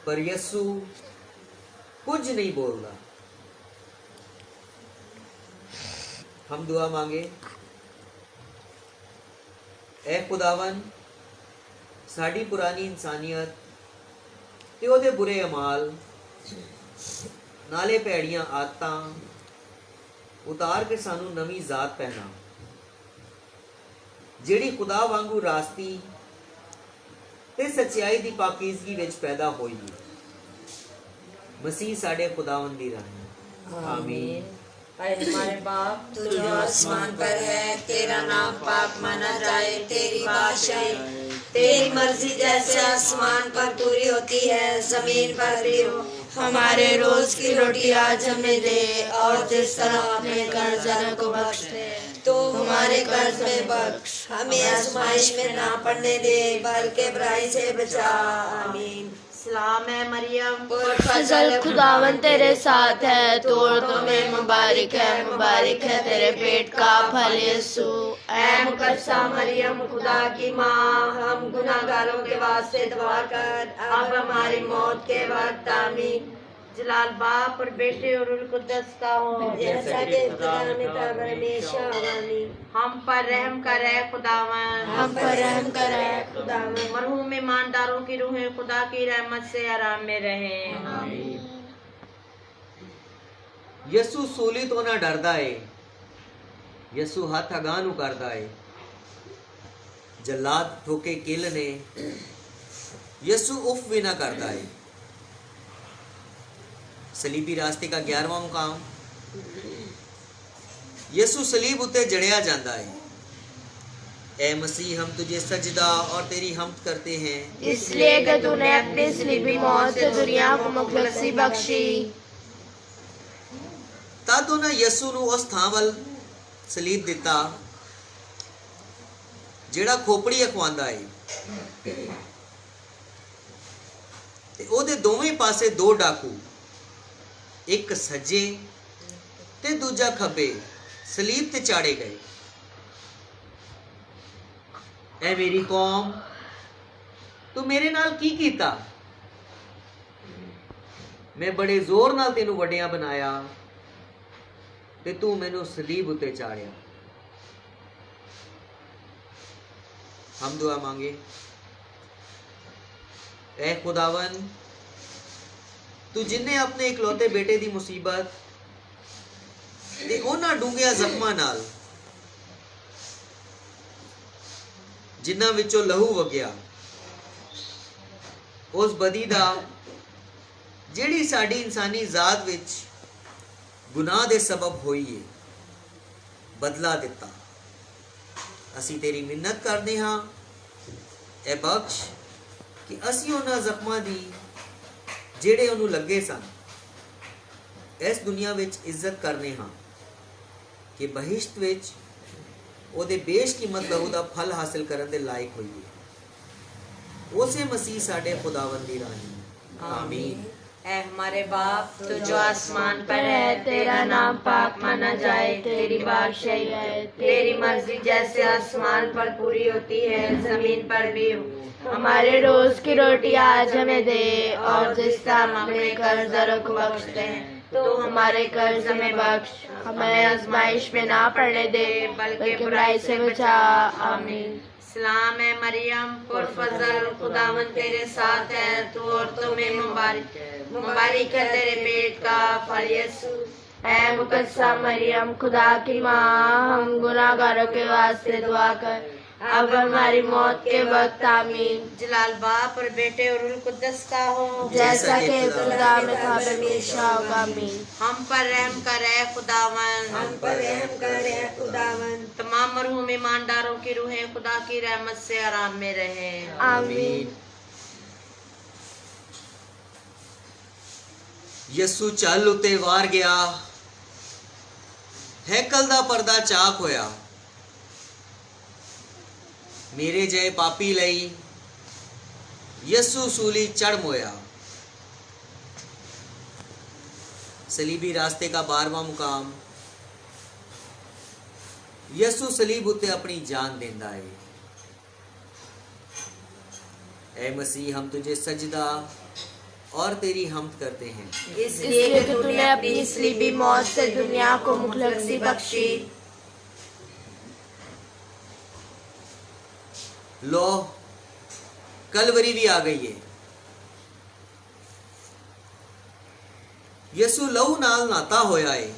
पर यीशु कुछ नहीं बोलता। हम दुआ मांगे। ऐ खुदावन साड़ी पुरानी इंसानियत ते ओदे बुरे अमाल नाले भैड़ियां आदतां उतार के सानू नवी जात पहना, जिहड़ी खुदा वांगू रास्ती ते सच्चाई दी पाकीज़गी विच पैदा होई। मसीह साडे खुदावंद दी राह। आमीन। ऐ हमारे बाप, तू जो आसमान पर है, तेरा नाम पाक माना जाए, तेरी बादशाही, तेरी मर्जी जैसे आसमान पर पूरी होती है जमीन पर भी हो। हमारे रोज की रोटी आज हमें दे, और जिस तरह अपने कर्जदारों को बख्श दे, तो हमारे कर्ज में बख्श, हमें आजमाइश में ना पड़ने दे, बल्कि बुराई से बचा। आमीन। सलाम है मरियम, फजल खुदावन तेरे साथ है, तू औरतों में मुबारक है तेरे पेट का फल यीशु। ऐ मुकद्दसा मरियम, खुदा की माँ, हम गुनाहगारों के वास्ते दुआ कर, अब हमारी मौत के वक्त। आमीन। जलाल बाप और बेटे और रूह कुद्दस का हो, जैसा कि इब्तिदा में था अब हमेशा होगा। आमीन। हम पर रहम कर ऐ खुदावन, हम पर रहम कर ऐ खुदावन। मरहूम ईमानदारों की रूहें खुदा की रहमत से आराम में रहें। आमीन। यीशु सूली तो ना डरदा है, यीशु हाथ अगां नूं करदा है। जल्लाद ठोके किल ने, यीशु उफ भी ना करदा है। सलीबी रास्ते का 11वां मुकाम, यीशु सलीब उत्ते जड़िया जाता है। ऐ मसीह हम तुझे सजदा और तेरी हमद करते हैं, इसलिए कि तूने अपनी सलीबी मौत से दुनिया को मुखलसी बख्शी। तद उन्हें यीशु नूं उस थां वल ਸਲੀਬ ਦਿੱਤਾ ਜਿਹੜਾ ਖੋਪੜੀ ਅਖਵਾਉਂਦਾ ਏ, ਤੇ ਉਹਦੇ ਦੋਵੇਂ ਪਾਸੇ ਦੋ ਡਾਕੂ, ਇੱਕ ਸੱਜੇ ਤੇ ਦੂਜਾ ਖੱਬੇ, ਸਲੀਬ ਤੇ ਚਾੜੇ ਗਏ। ਐ ਮੇਰੀ ਕੌਮ, ਤੂੰ ਮੇਰੇ ਨਾਲ ਕੀ ਕੀਤਾ? मैं बड़े जोर नाल तेनू वड्डिया बनाया ते तू मैनू सलीब उत्ते चाड़िया। हम दुआ मांगे। ऐ खुदावन, तू जिन्ने अपने इकलौते बेटे दी मुसीबत ते उन्हां डूंघिया जख्मां नाल जिन्हां विचों लहू वगिया, उस बदी दा ਜਿਹੜੀ ਸਾਡੀ ਇਨਸਾਨੀ ਜ਼ਾਤ ਵਿੱਚ ਗੁਨਾਹ ਦੇ ਸਬਬ ਹੋਈ ਹੈ, ਬਦਲਾ ਦਿੱਤਾ। ਅਸੀਂ ਤੇਰੀ ਮਿੰਨਤ ਕਰਦੇ ਹਾਂ, ਐ ਬਖਸ਼ ਕਿ ਅਸੀਂ ਉਹਨਾਂ ਜ਼ਖਮਾਂ ਦੀ ਜਿਹੜੇ ਉਹਨੂੰ ਲੱਗੇ ਸਨ ਇਸ ਦੁਨੀਆ ਵਿੱਚ ਇੱਜ਼ਤ ਕਰਨੇ ਹਾਂ ਕਿ ਬਹਿਸ਼ਤ ਵਿੱਚ ਉਹਦੇ ਬੇਸ਼ਕੀਮਤ ਲਹੂ ਦਾ ਫਲ ਹਾਸਿਲ ਕਰਨ ਦੇ ਲਾਇਕ ਹੋਈਏ। ਉਸੇ ਮਸੀਹ ਸਾਡੇ ਖੁਦਾਵੰਦ ਦੀ ਰਾਹੀਂ ਆਮੀਨ। ऐ हमारे बाप तो जो आसमान पर पर है, है तेरा नाम पाक माना जाए, तेरी बादशाही आए, तेरी मर्जी जैसे आसमान पर पूरी होती है जमीन पर भी हो। हमारे रोज की रोटी आज हमें दे, और जिस तरह हम अपने कर्जदारों को बख्शते हैं तो हमारे कर्ज हमें बख्श, हमें आजमाइश में ना पड़ने दे बल्कि बुराई से बचा। आमीन। सलाम है मरियम, पुरफज़ल, खुदावन तेरे साथ है, तू औरतों में मुबारक है तेरे पेट का फल यीशु। ऐ मुकद्दसा मरियम, खुदा की माँ, हम गुनाहगारों के वास्ते दुआ कर, अब हमारी मौत के वक्त। आमीन। जलाल बाप और बेटे और रूह कुद्दस का हो, जैसा कि खुदा में था हमेशा होगा। आमीन। हम पर रहम कर है खुदावन, हम पर रहम कर है खुदावन। तमाम मरहूम ईमानदारों की रूहें खुदा की रहमत से आराम में रहे। आमीन। यसू चल उत्ते वार गया, हैकल दा पर्दा चाक होया। मेरे जय पापी लई यसू सूली चढ़ मोया। सलीबी रास्ते का 12वां मुकाम, यसू सलीब उत्ते अपनी जान देंदा है। ऐ मसीह, हम तुझे सजदा और तेरी हमद करते हैं, इसलिए कि तूने अपनी सलीबी मौत से दुनिया को मुखलसी बख्शी। लो कलवरी भी आ गई है। यसू लहू नाल नाता होया है,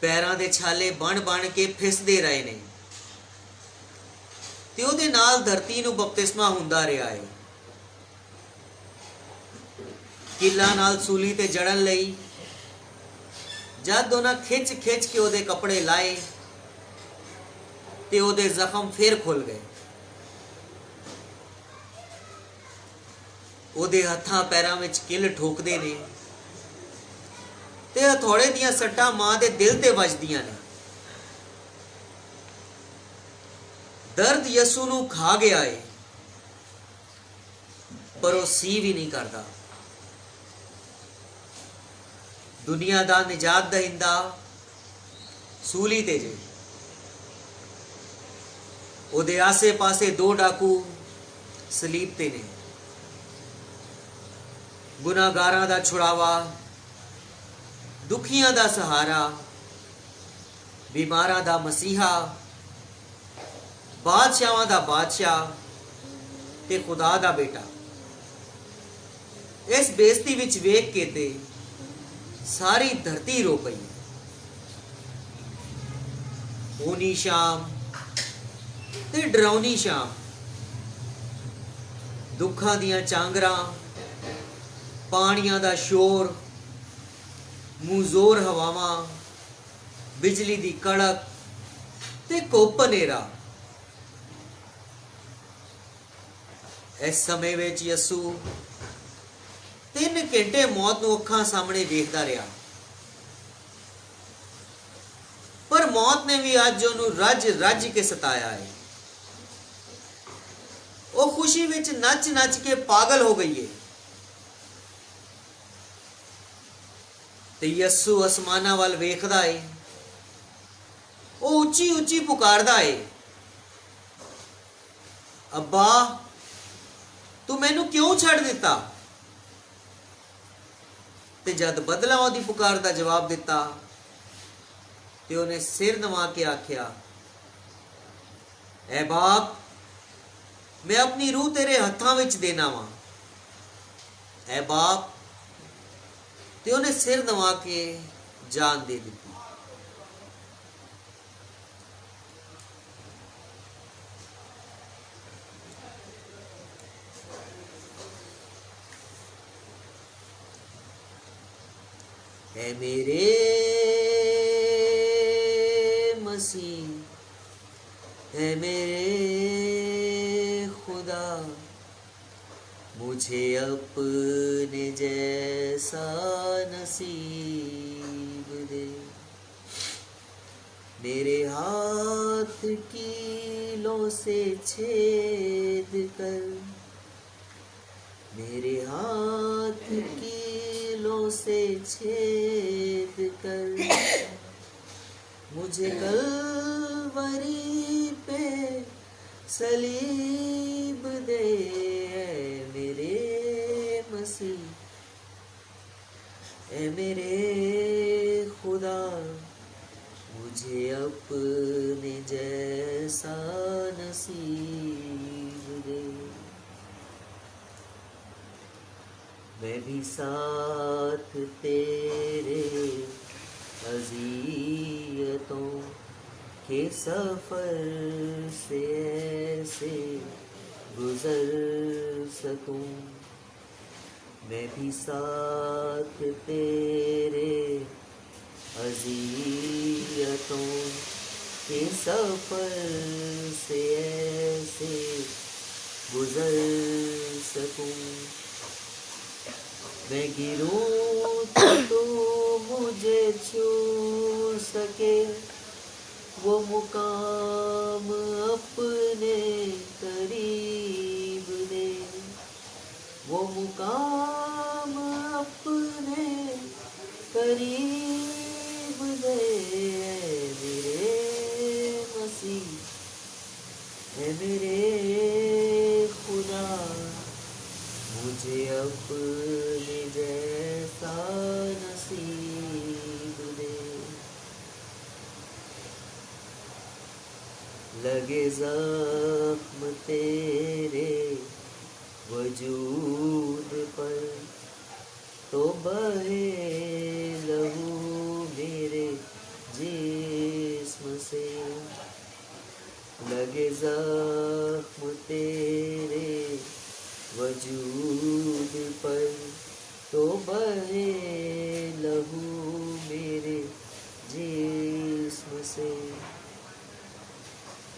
पैरां दे छाले बन बन के फिसदे रहे ने ते ओदे नाल धरती नूं बपतिस्मा हुंदा रहा है। किला नाल सूली ते जड़न लई जद उन्हां खिच खिच के ओदे कपड़े लाए ते ओदे जख्म फिर खुल गए। ओदे हत्थां पैरां विच किल ठोकदे ने ते हथौड़े दियां सट्टां मां दे दिल ते वजदियां ने। दर्द यसू नूं खा गया है, पर वो सी भी नहीं करदा। दुनिया दा निजात दहिंदा सूली ते जे, ओदे आसे पासे दो डाकू सलीब ते ने। गुनाहगारां दा छुड़ावा, दुखियां दा सहारा, बीमारां दा मसीहा, बादशाहां दा बादशाह ते खुदा दा बेटा। इस बेइज्जती विच वेख के ते सारी धरती रो पई। खूनी शाम ते डरावनी शाम, दुखां दियां चांगरां, पानियां दा शोर, मुजोर हवावां, बिजली दी कड़क ते घुप हनेरा। इस समय विच यसू 3 घंटे मौत नूं अखां सामने वेखदा रहा। पर मौत ने भी आज जो रज के सताया है, वो खुशी विच नच नच के पागल हो गई है। ते यस्सु आसमाना वाल वेखदा है, वो उच्ची उच्ची पुकारदा है, अब्बा तू मैनू क्यों छड़ दिता। ते जद बदला ओदी पुकार दा जवाब दिता ते उन्हें सिर नवा के आख्या, ऐ बाप मैं अपनी रूह तेरे हत्थां विच देना वा। ऐ बाप, ते उन्हें सिर नवा के जान दे दी। ऐ मेरे मसीह, ऐ मेरे खुदा, मुझे अपने जैसा नसीब दे। मेरे हाथ कीलों से छेद कर, मेरे हाथ कीलों से छेद कर, मुझे कलवरी पे सलीब दे। मेरे मसीह, ऐ मेरे खुदा, मुझे अपने जैसा नसीब दे। मैं भी साथ तेरे अज़ियतों के सफ़र से ऐसे गुज़र सकूं। मैं भी साथ तेरे अज़ियतों के सफ़र से ऐसे गुज़र सकूं। मैं गिरूं तो मुझे छू सके, वो मुकाम अपने करीब दे, वो मुकाम अपने करीब दे। मेरे मसीह, है मेरे खुदा, मुझे अपने जैसा नसीब दे। लगे जख्म तेरे वजूद पर तो बहे लहू मेरे जिस्म से। लगे जख्म तेरे वजूद पर तो बहे लहू मेरे जिस्म से।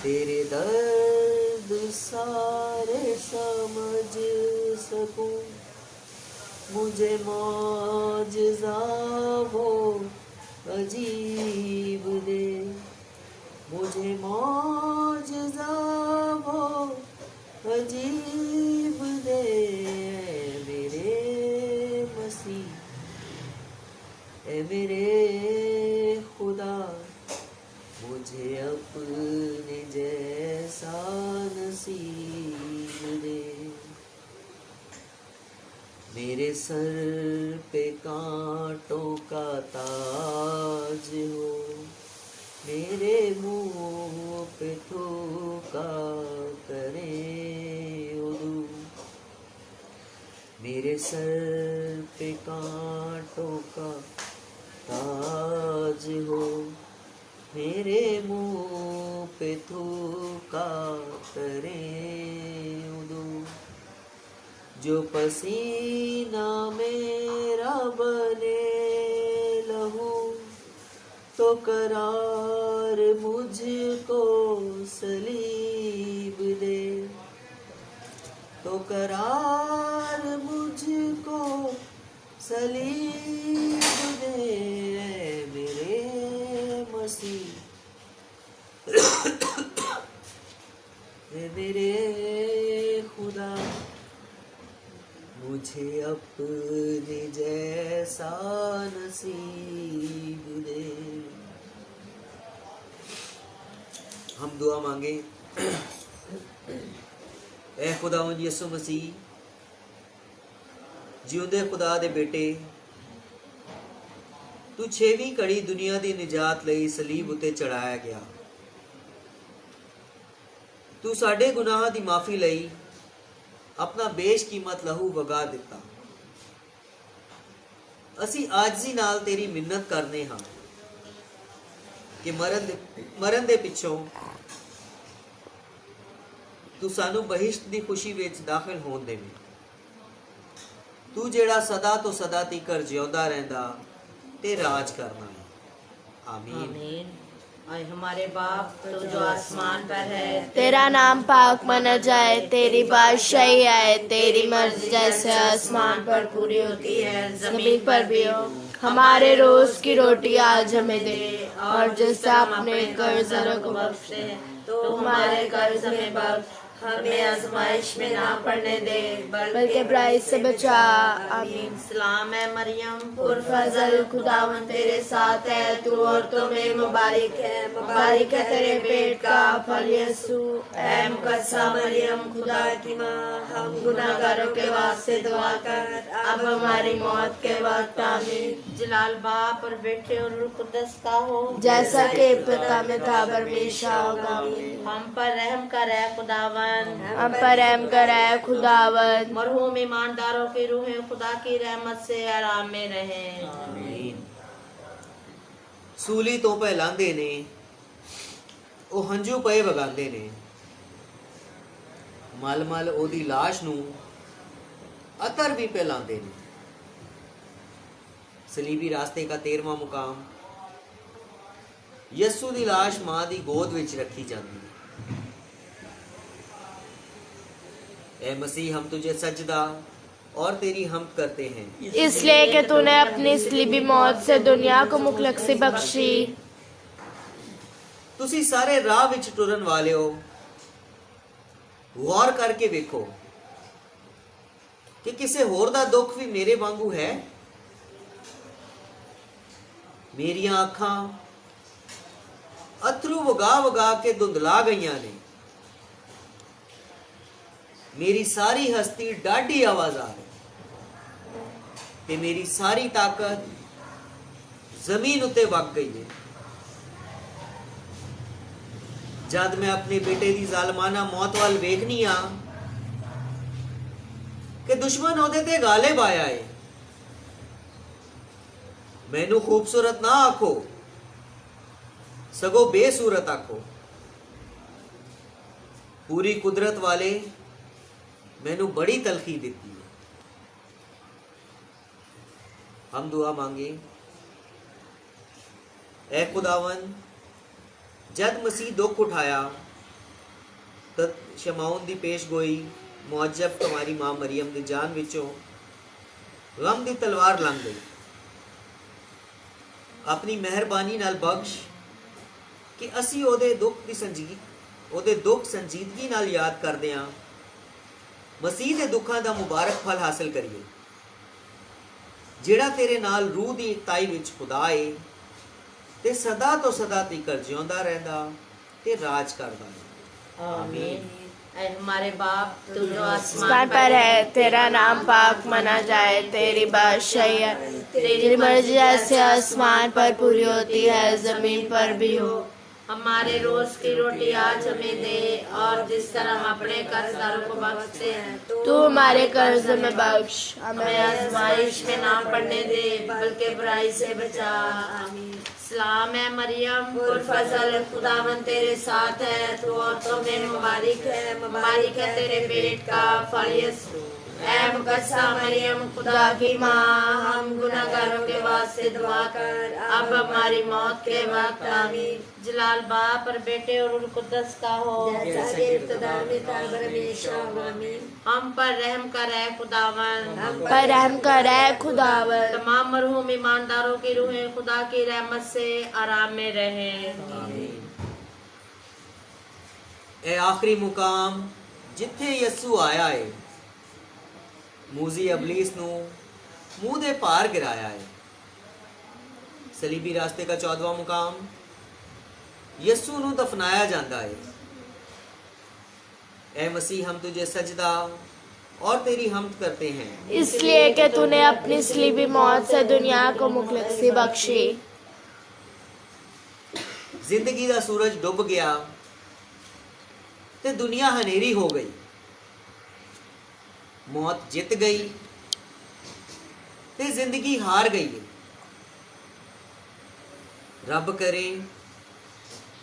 तेरे दर्द सारे समझ सकूं, मुझे मौजज़ा वो अजीब दे, मुझे मौजज़ा वो अजीब दे। मेरे मसीह, ए मेरे खुदा, मुझे अपने जैसा नसीब दे। मेरे सर पे कांटों का ताज हो, मेरे मुंह पे थूका करे उदू। मेरे सर पे कांटों का ताज हो, मेरे मुंह पे थूका करे उदू। जो पसीना मेरा बने लहू, तो करार मुझको सलीब दे, तो करार मुझको सलीब दे। मेरे मसीह, ए मेरे खुदा मुझे अपने जैसा नसीब दे। हम दुआ मांगे। ए खुदावंद यसु मसीह, जिउंदे खुदा दे बेटे, तू 6वीं घड़ी दुनिया की निजात लई सलीब उते चढ़ाया गया। तू साडे गुनाह की माफ़ी लई अपना बेशकीमत लहू वगा दिता। असी आजिज़ी नाल तेरी मिन्नत करने हाँ कि मरण दे पिछों तू सानू बहिश्त दी खुशी विच दाखिल होण देवे। तू जेड़ा सदा तो सदा तीकर जिउंदा रहिंदा ते राज करना है। आमीन। आमीन। आए हमारे बाप तू जो आसमान पर है, तेरा नाम पाक माना जाए, तेरी बादशाही आए, तेरी मर्जी जैसे आसमान पर पूरी होती है जमीन पर भी हो। हमारे रोज की रोटी आज हमें दे, और जैसे अपने कर्जदारों को बख्शे तो हमारे कर्ज हमें बख्श, हमें आजमाइश में ना पड़ने दे बल्कि बुराई से बचा। आमीन। सलाम है मरियम, पुरफजल खुदावन तेरे साथ है, तू औरतों में मुबारक है, मुबारक है तेरे पेट का फल यीशु। ऐ मुकद्दसा मरियम खुदा की माँ, हम गुनाहगारों के वास्ते दुआ कर, अब हमारी मौत के वक्त। आमीन। जलाल बाप और बेटे और रूह कुद्दस का हो, जैसा कि पिता में था हमेशा होगा। आमीन। हम पर रहम कर है खुदावन, हम पर रहम कर है खुदावन। मरहूम ईमानदारों की रूहें खुदा की रहमत से आराम में रहें। आमीन। सूली तो पहलांदे ने ਉਹ ਹੰਝੂ ਪਏ ਵਗਾਉਂਦੇ ਨੇ, ਮਲ ਮਲ ਉਹਦੀ ਲਾਸ਼ ਨੂੰ ਅਤਰ भी फैलाते ने। सलीबी रास्ते का 13वां मुकाम, यस्सु दी लाश मां दी गोद विच रखी जाती है। ए मसीह, हम तुझे सजदा और तेरी हमद करते हैं, इसलिए कि तूने अपनी सलीबी मौत से दुनिया को मुखलसी बख्शी। तुसी सारे राह विच टुरन वाले हो, गौर करके वेखो कि किसी होर दा दुख भी मेरे वांगू है। मेरियां अखां अथरू वगा वगा के धुंधला गईयां ने, मेरी सारी हस्ती डाढ़ी आवाज़ार है ते मेरी सारी ताकत जमीन उत्ते वग गई है। जद मैं अपने बेटे की जालमाना मौत वाल वेखनी आ कि दुश्मन ओदे ते गालिब आया है, मैनू खूबसूरत ना आखो, सगो बेसूरत आखो। पूरी कुदरत वाले मैनू बड़ी तलखी दी है। हम दुआ मांगे। ऐ खुदावन, जद मसीह दुख उठाया तद शमाउन दी पेश गोई मुअज्जब तुम्हारी मां मरियम दी जान विचों गम दी तलवार लंघ गई। अपनी मेहरबानी नाल बख्श कि असी ओदे दुख संजीदगी नाल याद करदे हां, मसीह दे दुखां दा मुबारक फल हासिल करिए, जेड़ा तेरे नाल रूह दी इकताई विच खुदा है ते सदा तो सदा तिकर जिउंदा रहंदा ते राज करदा है। आमीन। ऐ हमारे बाप तू जो आसमान पर है, तेरा नाम पाक माना जाए, तेरी बादशाही आए, तेरी मर्जी जैसे आसमान पर पूरी होती है जमीन पर भी हो। हमारे रोज की रोटी आज हमें दे, और जिस तरह हम अपने कर्जदारों को बख्शते हैं तू हमारे कर्ज में बख्श, हमें आजमाइश में ना पड़ने दे बल्कि बुराई से बचा। आमीन। सलाम है मरियम, पुरफजल खुदावन तेरे साथ है, तू औरतों में मुबारक है, मुबारक है तेरे पेट का फल यीशु। ऐ मुकद्दसा मरियम खुदा की माँ, हम गुनाहगारों के वास्ते दुआ कर, अब हमारी मौत के वक्त। आमीन। जलाल बाप और बेटे और रूह कुद्दस का हो, जैसा कि इब्तिदा में था हमेशा होगा। आमीन। हम पर रहम कर है खुदावन, हम पर रहम कर है खुदावन। तमाम मरहूम ईमानदारों की रूहें खुदा की रहमत से आराम में रहें। आमीन। ਇਹ ਆਖਰੀ ਮੁਕਾਮ ਜਿੱਥੇ ਯਿਸੂ ਆਇਆ ਹੈ, ਮੂਜ਼ੀ ਅਬਲੀਸ ਨੂੰ मुंह दे पार गिराया है। सलीबी रास्ते का 14वां मुकाम, यस्सु नूं दफनाया जाता है। ऐ मसीह, हम तुझे सजदा और तेरी हमद करते हैं, इसलिए कि तूने अपनी सलीबी मौत से दुनिया को मुखलिसी बख्शी। जिंदगी का सूरज डुब गया ते दुनिया हनेरी हो गई, मौत जित गई ते जिंदगी हार गई है। रब करे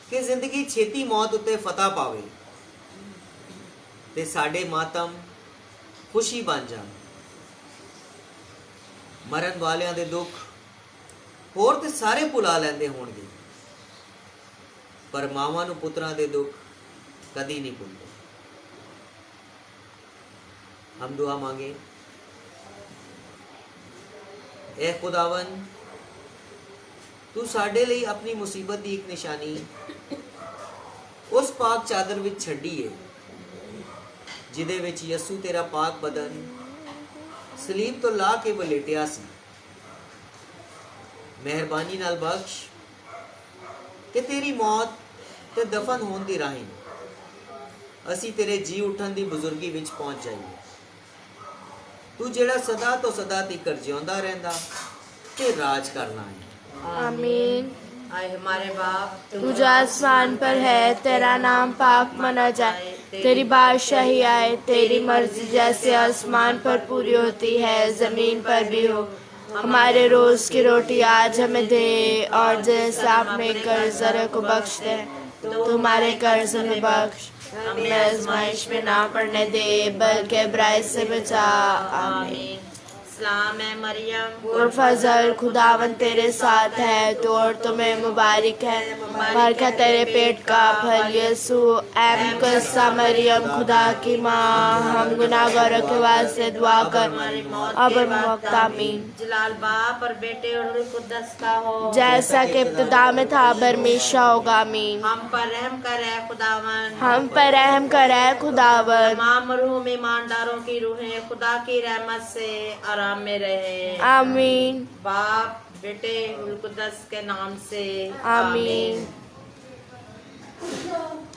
कि जिंदगी छेती मौत उत्ते फतह पावे ते साडे मातम खुशी बन जान। मरन वालियां दे दुख होर ते सारे भुला लैंदे होणगे, पर मावां नूं पुत्रां दे दुख कदी नहीं भुलदे। हम दुआ मांगे। ए खुदावन, तू साडे लई अपनी मुसीबत की एक निशानी उस पाक चादर विच छड्डी है जिहदे विच यस्सु तेरा पाक बदन सलीब तो ला के वलेटिया सी। मेहरबानी नाल बख्श कि तेरी मौत ते दफन होण दी राहीं असी तेरे जी उठन दी बुजुर्गी विच पहुंच जाइए। तू जेड़ा सदा तो सदा तिकर जिउंदा रहिंदा ते राज करना है। आमीन। आए हमारे बाप, तू जो आसमान पर है, तेरा नाम पाक माना जाए, तेरी बादशाही आए, तेरी मर्जी जैसे आसमान पर पूरी होती है जमीन पर भी हो। हमारे रोज की रोटी आज हमें दे, और जैसा अपने कर्जदारों को बख्श दे, तो हमारे कर्ज में बख्श, हमें आजमाइश में ना पड़ने दे, बल्कि बुराई से बचा। आमीन। सलाम है मरियम, और फजल खुदावन तेरे साथ है, तो और तुम्हें मुबारक है, बरकत तेरे पेट का फल यीशु। ऐ मुकद्दसा मरियम, खुदा की माँ, हम गुनाहगारों के वास्ते दुआ कर, अब और मौत। आमीन। जलाल बाप और बेटे और रूह कुद्दस का हो, जैसा कि इब्तिदा में था हमेशा होगा। आमीन। हम पर रहम कर है खुदावन, हम पर रहम कर है खुदावन। तमाम मरहूम ईमानदारों की रूहें खुदा की रहमत से आराम में रहे। आमीन। बाप, बेटे, रूह कुद्दस के नाम से आमीन। आमीन।